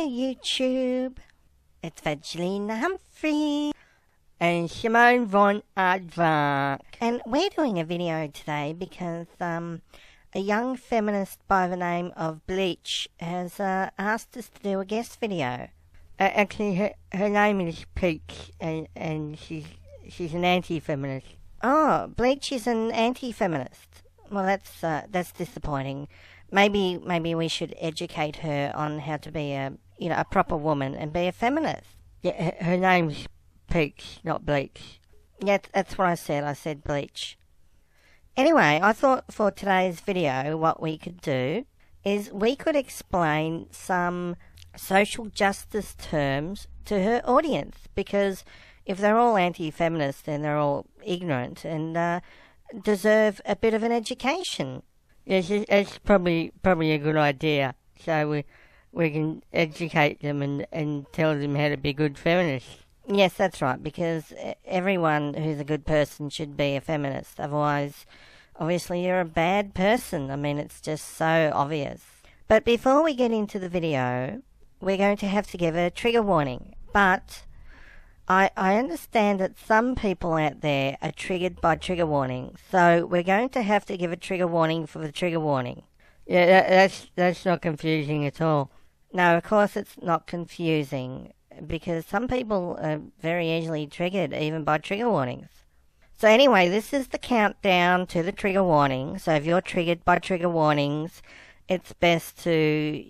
Hello YouTube, it's Evangelina Humphrey and Simone von Aardvark. and we're doing a video today because a young feminist by the name of Bleach has asked us to do a guest video. Actually, her name is Peach, and she's an anti-feminist. Oh, Bleach is an anti-feminist. Well, that's disappointing. Maybe we should educate her on how to be a proper woman and be a feminist. Yeah, her name's Peach, not Bleach. Yeah, that's what I said. I said Bleach. Anyway, I thought for today's video what we could do is we could explain some social justice terms to her audience, because if they're all anti-feminist, then they're all ignorant and deserve a bit of an education. Yes, that's probably a good idea. So we can educate them and tell them how to be good feminists. Yes, that's right, because everyone who's a good person should be a feminist. Otherwise, obviously, you're a bad person. I mean, it's just so obvious. But before we get into the video, we're going to have to give a trigger warning. But I understand that some people out there are triggered by trigger warnings. So we're going to have to give a trigger warning for the trigger warning. Yeah, that's not confusing at all. No, of course it's not confusing, because some people are very easily triggered even by trigger warnings. So anyway, this is the countdown to the trigger warning. So if you're triggered by trigger warnings, it's best to,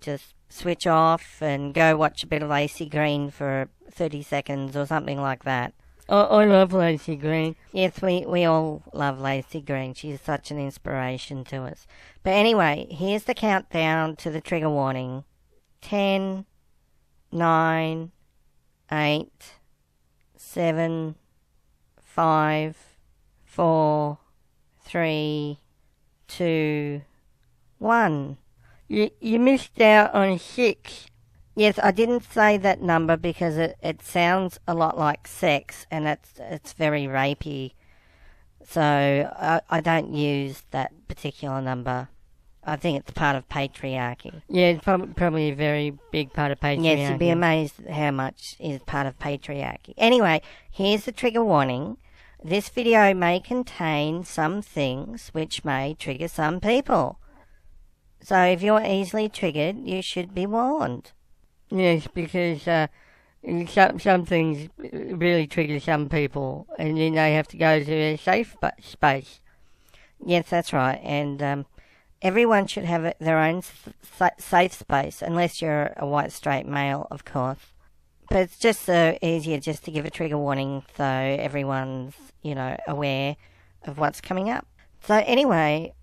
just switch off and go watch a bit of Lacey Green for 30 seconds or something like that. I love Lacey Green. Yes, we all love Lacey Green. She's such an inspiration to us. But anyway, here's the countdown to the trigger warning. 10, 9, 8, 7, 5, 4, 3, 2, 1. You missed out on 6. Yes, I didn't say that number because it sounds a lot like sex, and it's very rapey. So I don't use that particular number. I think it's part of patriarchy. Yeah, it's probably a very big part of patriarchy. Yes, you'd be amazed at how much is part of patriarchy. Anyway, here's the trigger warning. This video may contain some things which may trigger some people. So if you're easily triggered, you should be warned. Yes, because some things really trigger some people, and then they have to go to a safe space. Yes, that's right. And everyone should have their own safe space, unless you're a white straight male, of course. But it's just so easier just to give a trigger warning so everyone's, aware of what's coming up. So anyway,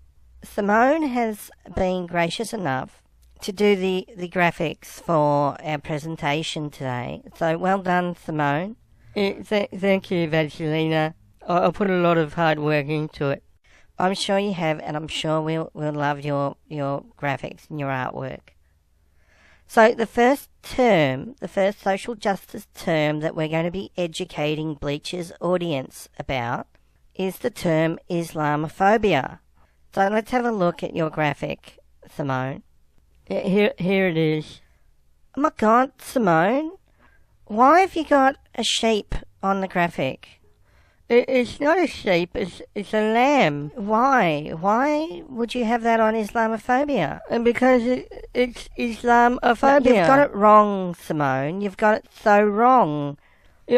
Simone has been gracious enough to do the graphics for our presentation today. So well done, Simone. Thank you, Evangelina. I put a lot of hard work into it. I'm sure you have, and I'm sure we'll love your graphics and your artwork. So the first social justice term that we're going to be educating Bleach's audience about is the term Islamophobia. So let's have a look at your graphic, Simone. Here it is. Oh my God, Simone, why have you got a sheep on the graphic? It's not a sheep, it's a lamb. Why? Why would you have that on Islamophobia? And because it's Islamophobia. No, you've got it wrong, Simone. You've got it so wrong.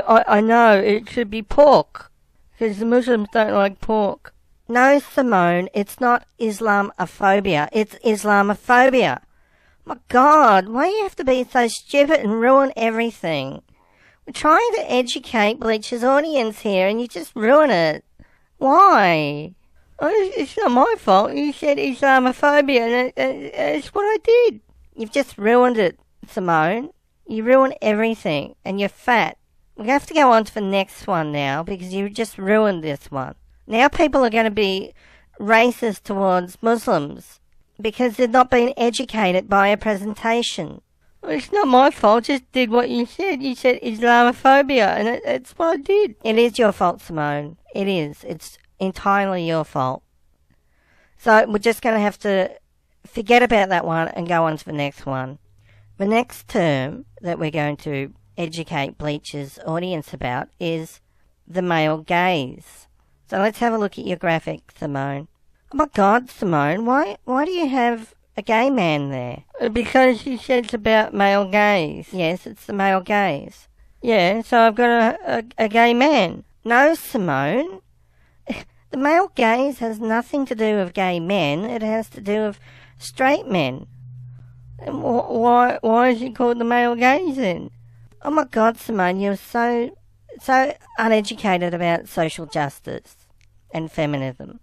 I know, it should be pork, because the Muslims don't like pork. No, Simone, it's not Islamophobia. It's Islamophobia. My God, why do you have to be so stupid and ruin everything? We're trying to educate Bleach's audience here, and you just ruin it. Why? It's not my fault. You said Islamophobia, and that's what I did. You've just ruined it, Simone. You ruin everything, and you're fat. We have to go on to the next one now, because you just ruined this one. Now people are going to be racist towards Muslims because they've not been educated by a presentation. Well, it's not my fault. I just did what you said. You said Islamophobia, and that's what I did. It is your fault, Simone. It is. It's entirely your fault. So we're just going to have to forget about that one and go on to the next one. The next term that we're going to educate Bleach's audience about is the male gaze. So let's have a look at your graphic, Simone. Oh my God, Simone, why do you have a gay man there? Because she said it's about male gaze. Yes, it's the male gaze. Yeah, so I've got a gay man. No, Simone. The male gaze has nothing to do with gay men. It has to do with straight men. Why is it called the male gaze then? Oh my God, Simone, you're so uneducated about social justice and feminism.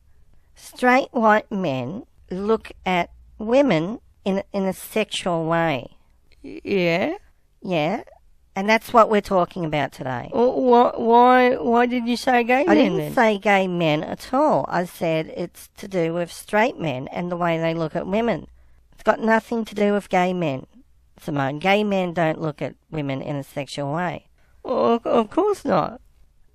Straight white men look at women in a sexual way. Yeah? Yeah, and that's what we're talking about today. Why did you say gay men? I didn't then? say gay men at all. I said it's to do with straight men and the way they look at women. It's got nothing to do with gay men, Simone. Gay men don't look at women in a sexual way. Well, of course not.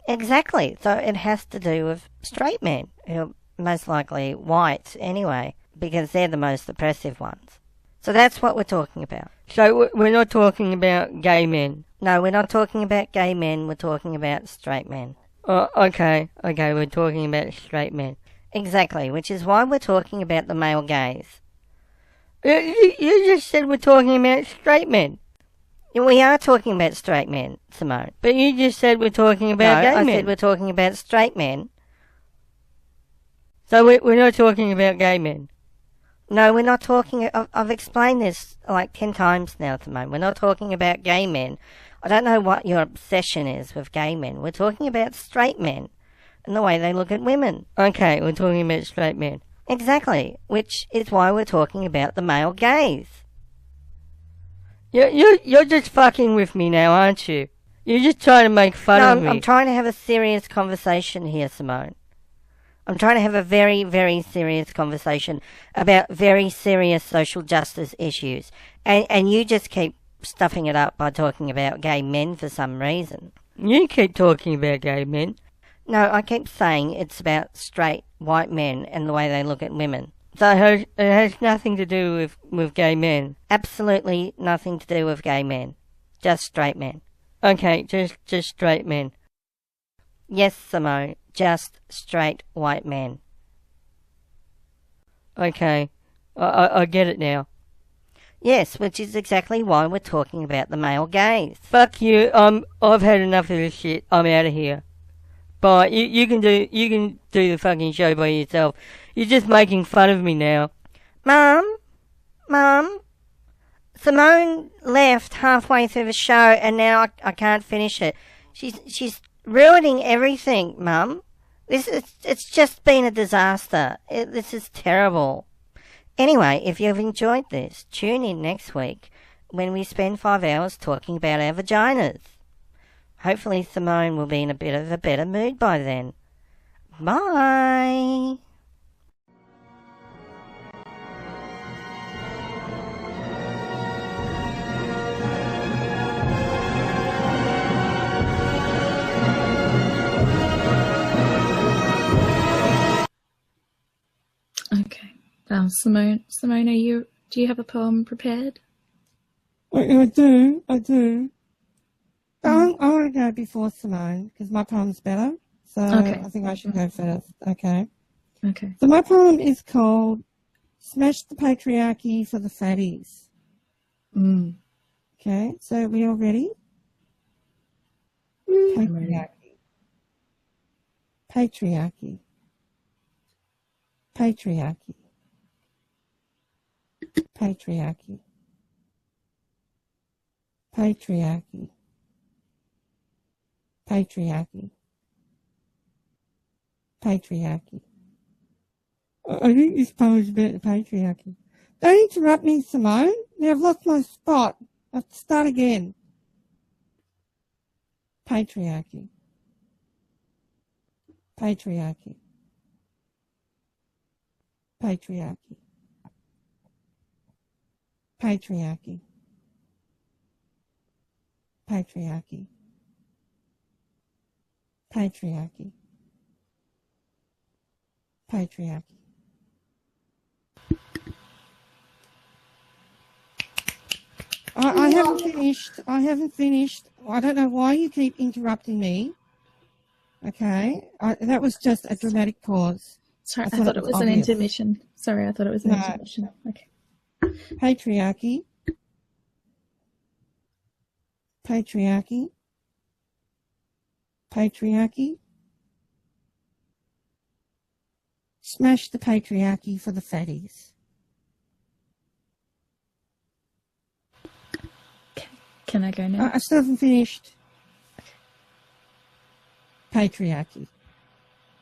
Exactly. So it has to do with straight men, who are most likely white anyway, because they're the most oppressive ones. So that's what we're talking about. So we're not talking about gay men? No, we're not talking about gay men. We're talking about straight men. Okay, we're talking about straight men. Exactly, which is why we're talking about the male gaze. You just said we're talking about straight men. We are talking about straight men, Simone. But you just said we're talking about gay men. I said we're talking about straight men. So we're not talking about gay men? No, we're not talking... I've explained this like 10 times now, Simone. We're not talking about gay men. I don't know what your obsession is with gay men. We're talking about straight men and the way they look at women. Okay, we're talking about straight men. Exactly, which is why we're talking about the male gaze. You're just fucking with me now, aren't you? You're just trying to make fun of me. I'm trying to have a serious conversation here, Simone. I'm trying to have a very, very serious conversation about very serious social justice issues. And you just keep stuffing it up by talking about gay men for some reason. You keep talking about gay men. No, I keep saying it's about straight white men and the way they look at women. So it has nothing to do with gay men? Absolutely nothing to do with gay men. Just straight men. Okay, just straight men. Yes, Simone, just straight white men. Okay, I get it now. Yes, which is exactly why we're talking about the male gaze. Fuck you, I've had enough of this shit. I'm out of here. Bye. You can do the fucking show by yourself. You're just making fun of me now. Mum, Simone left halfway through the show and now I can't finish it. She's ruining everything, Mum. It's just been a disaster. This is terrible. Anyway, if you've enjoyed this, tune in next week when we spend 5 hours talking about our vaginas. Hopefully Simone will be in a bit of a better mood by then. Bye. Okay. Simone, do you have a poem prepared? I do. I want to go before Simone because my poem's better. So Okay. I think I should go first. Okay. Okay. So my poem is called Smash the Patriarchy for the Fatties. Okay. So we all ready? I'm ready. Patriarchy. Patriarchy. Patriarchy. Patriarchy. Patriarchy. Patriarchy. I think this poem is about the patriarchy. Don't interrupt me, Simone. Now I've lost my spot. I have to start again. Patriarchy. Patriarchy. Patriarchy. Patriarchy. Patriarchy. Patriarchy. Patriarchy. I haven't finished. I haven't finished. I don't know why you keep interrupting me. Okay, that was just a dramatic pause. Sorry, I thought it was an obvious. intermission. Sorry, I thought it was an No. intermission. Okay. Patriarchy. Patriarchy. Patriarchy. Smash the patriarchy for the fatties. Can I go now? I still haven't finished. Patriarchy.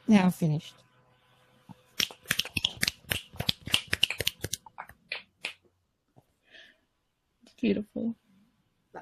Now I've finished. Beautiful.